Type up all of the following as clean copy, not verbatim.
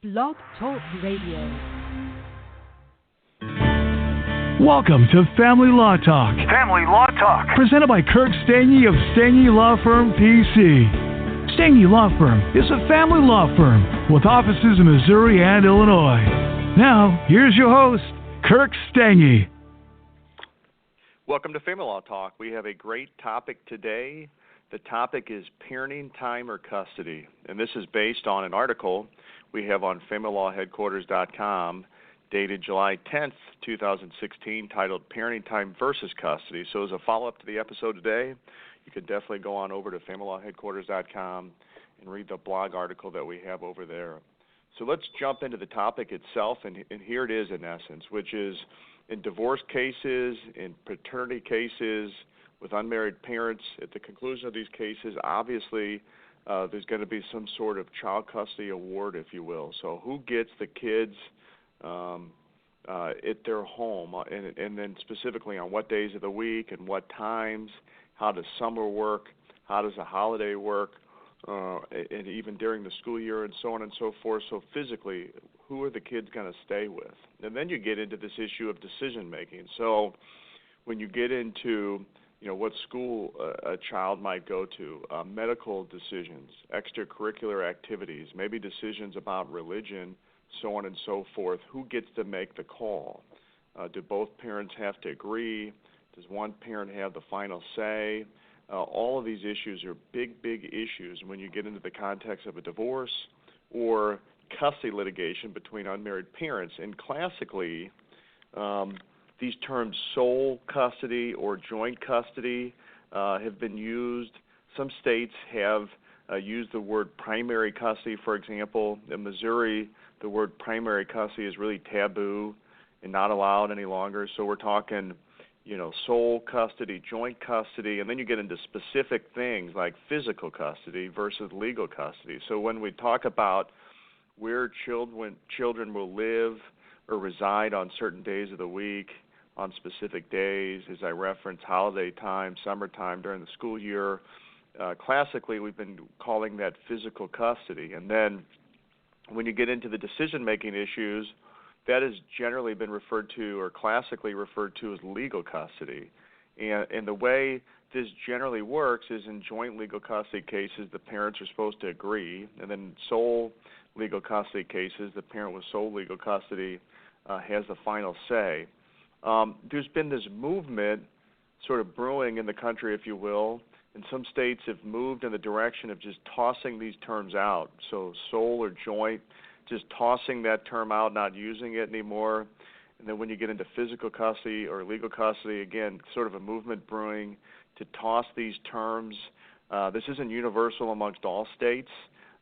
Blog Talk Radio. Welcome to Family Law Talk. Family Law Talk. Presented by Kirk Stange of Stange Law Firm, PC. Stange Law Firm is a family law firm with offices in Missouri and Illinois. Now, here's your host, Kirk Stange. Welcome to Family Law Talk. We have a great topic today. The topic is parenting time or custody, and this is based on an article we have on FamilyLawHeadquarters.com dated July 10th, 2016, titled Parenting Time versus Custody. So as a follow-up to the episode today, you can definitely go on over to FamilyLawHeadquarters.com and read the blog article that we have over there. So let's jump into the topic itself, and here it is in essence, which is in divorce cases, in paternity cases, with unmarried parents, at the conclusion of these cases, obviously there's going to be some sort of child custody award, if you will. So who gets the kids at their home, and then specifically on what days of the week and what times, how does summer work, how does a holiday work, and even during the school year and so on and so forth. So physically, who are the kids going to stay with? And then you get into this issue of decision making. So when you get into what school a child might go to, medical decisions, extracurricular activities, maybe decisions about religion, so on and so forth. Who gets to make the call? Do both parents have to agree? Does one parent have the final say? All of these issues are big issues when you get into the context of a divorce or custody litigation between unmarried parents. And classically, these terms sole custody or joint custody have been used. Some states have used the word primary custody, for example. In Missouri, the word primary custody is really taboo and not allowed any longer. So we're talking, sole custody, joint custody, and then you get into specific things like physical custody versus legal custody. So when we talk about where children will live or reside on certain days of the week, on specific days, as I referenced, holiday time, summertime, during the school year. Classically, we've been calling that physical custody. And then when you get into the decision-making issues, that has generally been referred to or classically referred to as legal custody. And the way this generally works is in joint legal custody cases, the parents are supposed to agree. And then sole legal custody cases, the parent with sole legal custody has the final say. There's been this movement sort of brewing in the country, if you will, and some states have moved in the direction of just tossing these terms out. So sole or joint, just tossing that term out, not using it anymore. And then when you get into physical custody or legal custody, again, sort of a movement brewing to toss these terms. This isn't universal amongst all states,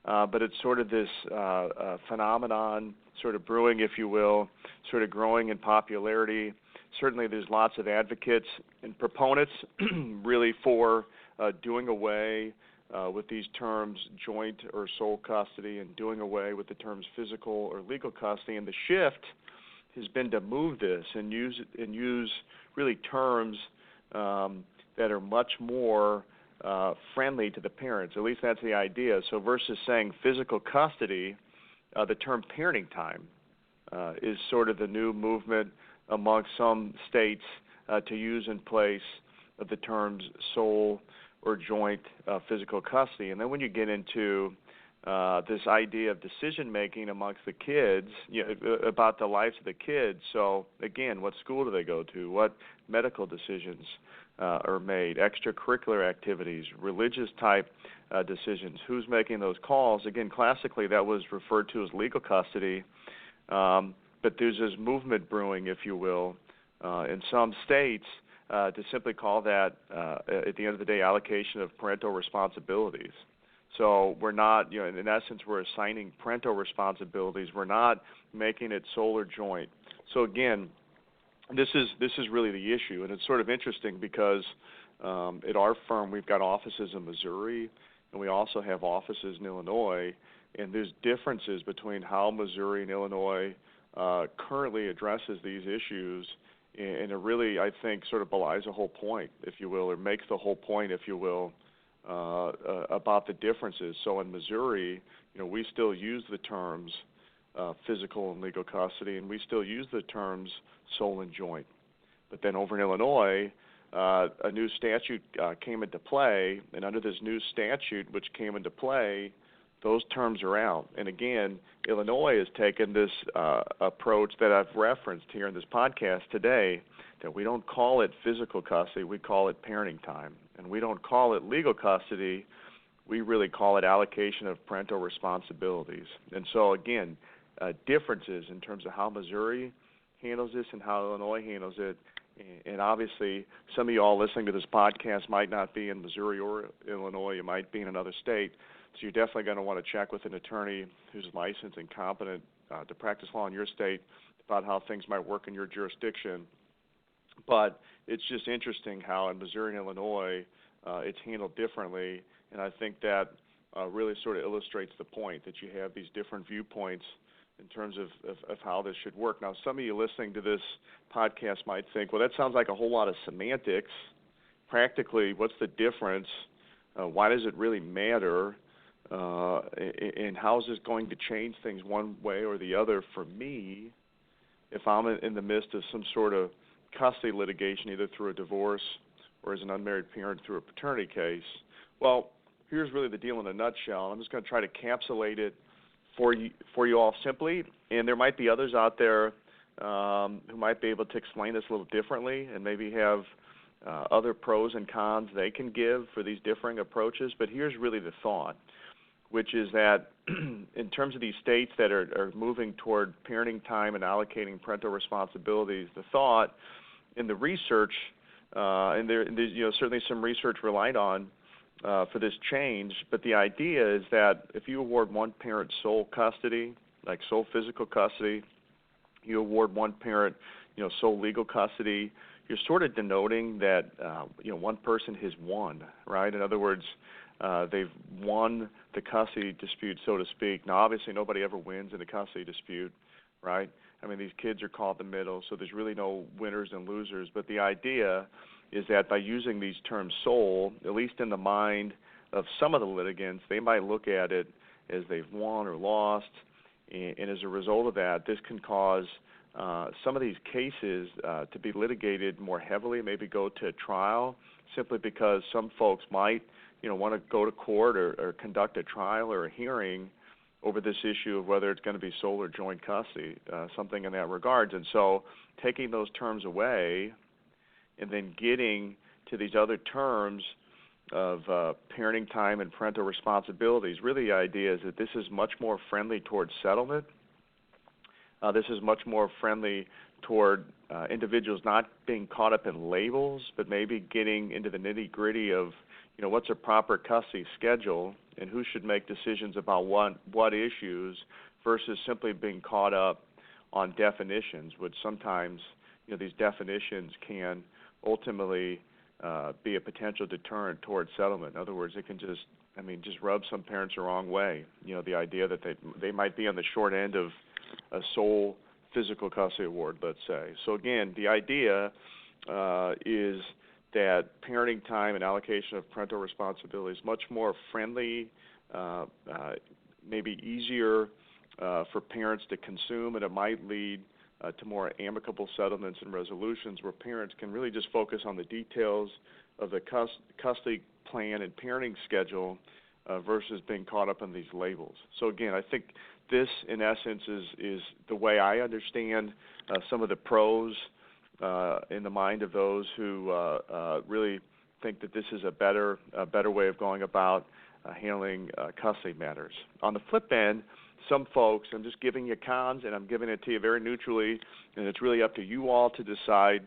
but it's sort of this phenomenon sort of brewing, if you will, sort of growing in popularity. Certainly there's lots of advocates and proponents really for doing away with these terms joint or sole custody and doing away with the terms physical or legal custody. And the shift has been to move this and use really terms that are much more friendly to the parents. At least that's the idea. So versus saying physical custody, the term parenting time is sort of the new movement amongst some states to use in place of the terms sole or joint physical custody. And then when you get into this idea of decision-making amongst the kids, about the lives of the kids, so again, what school do they go to, what medical decisions are made, extracurricular activities, religious-type decisions, who's making those calls. Again, classically, that was referred to as legal custody, but there's this movement brewing, if you will, in some states to simply call that, at the end of the day, allocation of parental responsibilities. So we're not, in essence, we're assigning parental responsibilities. We're not making it sole or joint. So again, this is really the issue, and it's sort of interesting because at our firm we've got offices in Missouri, and we also have offices in Illinois, and there's differences between how Missouri and Illinois currently addresses these issues, and it really, I think, sort of belies the whole point, if you will, or makes the whole point, if you will, about the differences. So in Missouri, we still use the terms physical and legal custody, and we still use the terms sole and joint. But then over in Illinois, a new statute came into play, and under this new statute which came into play, those terms are out. And again, Illinois has taken this approach that I've referenced here in this podcast today, that we don't call it physical custody, we call it parenting time. And we don't call it legal custody, we really call it allocation of parental responsibilities. And so again, differences in terms of how Missouri handles this and how Illinois handles it. And obviously, some of you all listening to this podcast might not be in Missouri or Illinois. You might be in another state. So you're definitely going to want to check with an attorney who's licensed and competent to practice law in your state about how things might work in your jurisdiction. But it's just interesting how in Missouri and Illinois it's handled differently. And I think that really sort of illustrates the point that you have these different viewpoints in terms of how this should work. Now, some of you listening to this podcast might think, well, that sounds like a whole lot of semantics. Practically, what's the difference? Why does it really matter? And how is this going to change things one way or the other for me if I'm in the midst of some sort of custody litigation, either through a divorce or as an unmarried parent through a paternity case? Well, here's really the deal in a nutshell. I'm just going to try to encapsulate it for you all simply, and there might be others out there who might be able to explain this a little differently and maybe have other pros and cons they can give for these differing approaches. But here's really the thought, which is that in terms of these states that are moving toward parenting time and allocating parental responsibilities, the thought in the research, and there's certainly some research relied on for this change, but the idea is that if you award one parent sole custody, like sole physical custody, you award one parent, sole legal custody, you're sort of denoting that, one person has won, right? In other words, they've won the custody dispute, so to speak. Now, obviously, nobody ever wins in a custody dispute, right? I mean, these kids are caught in the middle, so there's really no winners and losers. But the idea is that by using these terms sole, at least in the mind of some of the litigants, they might look at it as they've won or lost, and as a result of that, this can cause some of these cases to be litigated more heavily, maybe go to trial, simply because some folks might, want to go to court or conduct a trial or a hearing over this issue of whether it's going to be sole or joint custody, something in that regards. And so taking those terms away and then getting to these other terms of parenting time and parental responsibilities, really the idea is that this is much more friendly towards settlement. This is much more friendly toward individuals not being caught up in labels, but maybe getting into the nitty-gritty of, what's a proper custody schedule and who should make decisions about what issues versus simply being caught up on definitions, which sometimes, these definitions can ultimately be a potential deterrent towards settlement. In other words, it can just rub some parents the wrong way. The idea that they might be on the short end of a sole physical custody award, let's say. So again, the idea is that parenting time and allocation of parental responsibility is much more friendly, maybe easier for parents to consume, and it might lead to more amicable settlements and resolutions where parents can really just focus on the details of the custody plan and parenting schedule versus being caught up in these labels. So again, I think this, in essence, is the way I understand some of the pros in the mind of those who really think that this is a better way of going about handling custody matters. On the flip end, some folks, I'm just giving you cons, and I'm giving it to you very neutrally, and it's really up to you all to decide,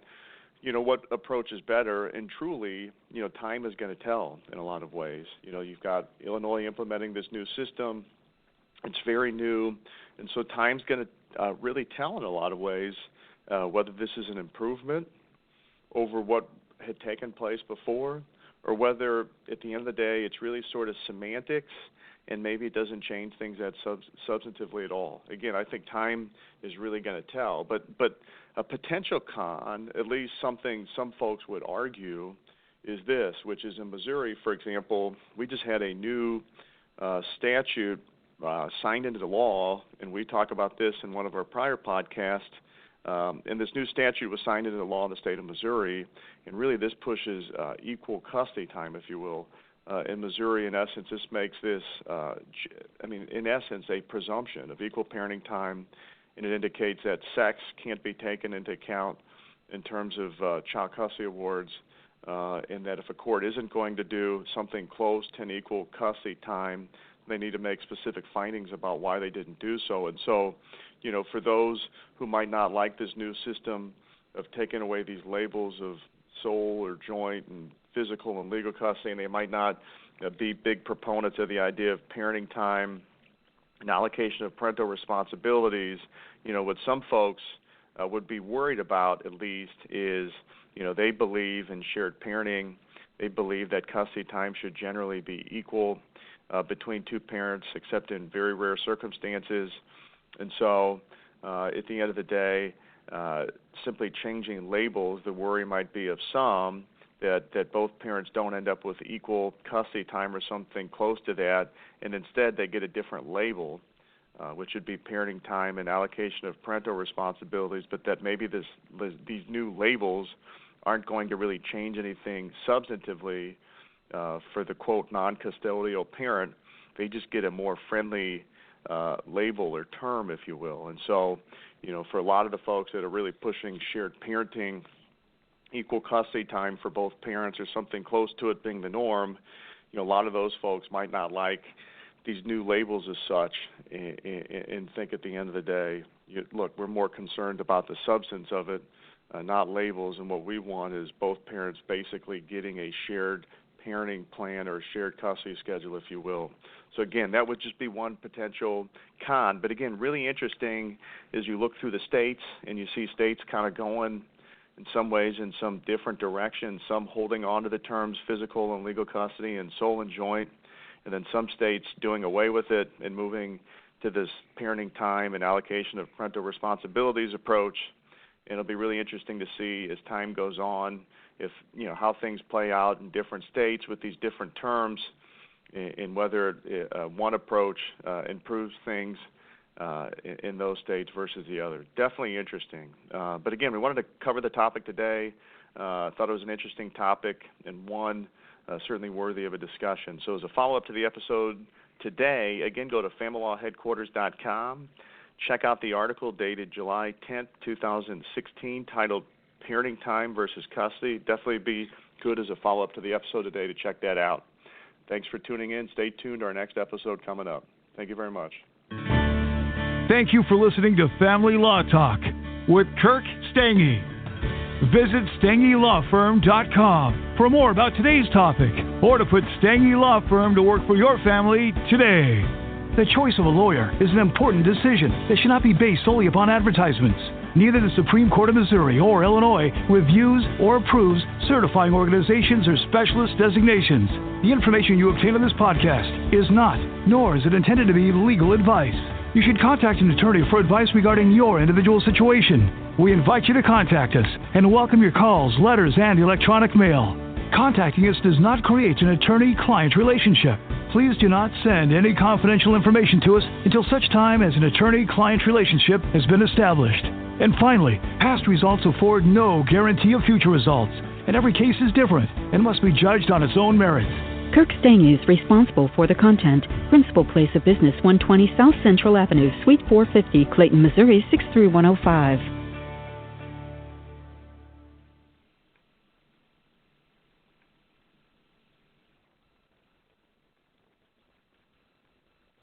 what approach is better. And truly, time is going to tell in a lot of ways. You've got Illinois implementing this new system. It's very new, and so time's going to really tell in a lot of ways whether this is an improvement over what had taken place before, or whether at the end of the day it's really sort of semantics and maybe it doesn't change things that substantively at all. Again, I think time is really going to tell. But a potential con, at least something some folks would argue, is this, which is in Missouri, for example, we just had a new statute signed into the law, and we talk about this in one of our prior podcasts, and this new statute was signed into the law in the state of Missouri, and really this pushes equal custody time, if you will. In Missouri, in essence, this makes this, in essence, a presumption of equal parenting time, and it indicates that sex can't be taken into account in terms of child custody awards, and that if a court isn't going to do something close to an equal custody time, they need to make specific findings about why they didn't do so. And so, for those who might not like this new system of taking away these labels of sole or joint and physical and legal custody, and they might not be big proponents of the idea of parenting time and allocation of parental responsibilities, what some folks would be worried about, at least, is, they believe in shared parenting. They believe that custody time should generally be equal between two parents, except in very rare circumstances. And so, at the end of the day, simply changing labels, the worry might be of some that both parents don't end up with equal custody time or something close to that, and instead they get a different label, which would be parenting time and allocation of parental responsibilities, but that maybe these new labels aren't going to really change anything substantively for the, quote, non-custodial parent. They just get a more friendly label or term, if you will. And so, for a lot of the folks that are really pushing shared parenting, equal custody time for both parents or something close to it being the norm, a lot of those folks might not like these new labels as such and think at the end of the day, look, we're more concerned about the substance of it, not labels, and what we want is both parents basically getting a shared parenting plan or a shared custody schedule, if you will. So again, that would just be one potential con. But again, really interesting as you look through the states and you see states kind of going in some ways in some different directions, some holding on to the terms physical and legal custody and sole and joint, and then some states doing away with it and moving to this parenting time and allocation of parental responsibilities approach. And it'll be really interesting to see as time goes on if, how things play out in different states with these different terms and whether one approach improves things in those states versus the other. Definitely interesting. But again, we wanted to cover the topic today. Thought it was an interesting topic and one certainly worthy of a discussion. So as a follow-up to the episode today, again, go to familylawheadquarters.com. Check out the article dated July 10th, 2016, titled Parenting Time versus Custody. Definitely be good as a follow-up to the episode today to check that out. Thanks for tuning in. Stay tuned to our next episode coming up. Thank you very much. Thank you for listening to Family Law Talk with Kirk Stange. Visit StangeLawFirm.com for more about today's topic or to put Stange Law Firm to work for your family today. The choice of a lawyer is an important decision that should not be based solely upon advertisements. Neither the Supreme Court of Missouri or Illinois reviews or approves certifying organizations or specialist designations. The information you obtain on this podcast is not, nor is it intended to be legal advice. You should contact an attorney for advice regarding your individual situation. We invite you to contact us and welcome your calls, letters, and electronic mail. Contacting us does not create an attorney-client relationship. Please do not send any confidential information to us until such time as an attorney-client relationship has been established. And finally, past results afford no guarantee of future results, and every case is different and must be judged on its own merits. Kirk Stange is responsible for the content. Principal place of business, 120 South Central Avenue, Suite 450, Clayton, Missouri, 63105.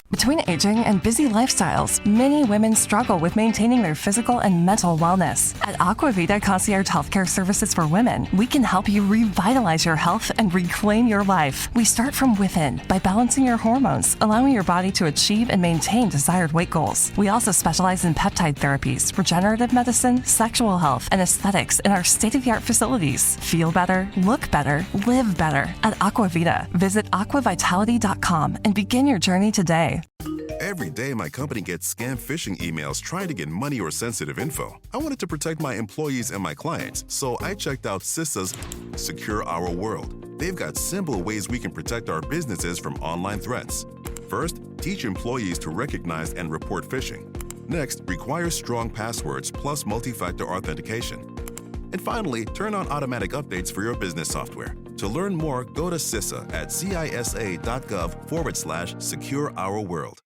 Between aging and busy lifestyles, many women struggle with maintaining their physical and mental wellness. At Aquavita Concierge Healthcare Services for Women, we can help you revitalize your health and reclaim your life. We start from within by balancing your hormones, allowing your body to achieve and maintain desired weight goals. We also specialize in peptide therapies, regenerative medicine, sexual health, and aesthetics in our state-of-the-art facilities. Feel better, look better, live better at Aquavita. Visit aquavitality.com and begin your journey today. Every day, my company gets scam phishing emails trying to get money or sensitive info. I wanted to protect my employees and my clients, so I checked out CISA's Secure Our World. They've got simple ways we can protect our businesses from online threats. First, teach employees to recognize and report phishing. Next, require strong passwords plus multi-factor authentication. And finally, turn on automatic updates for your business software. To learn more, go to CISA at cisa.gov/secure our world.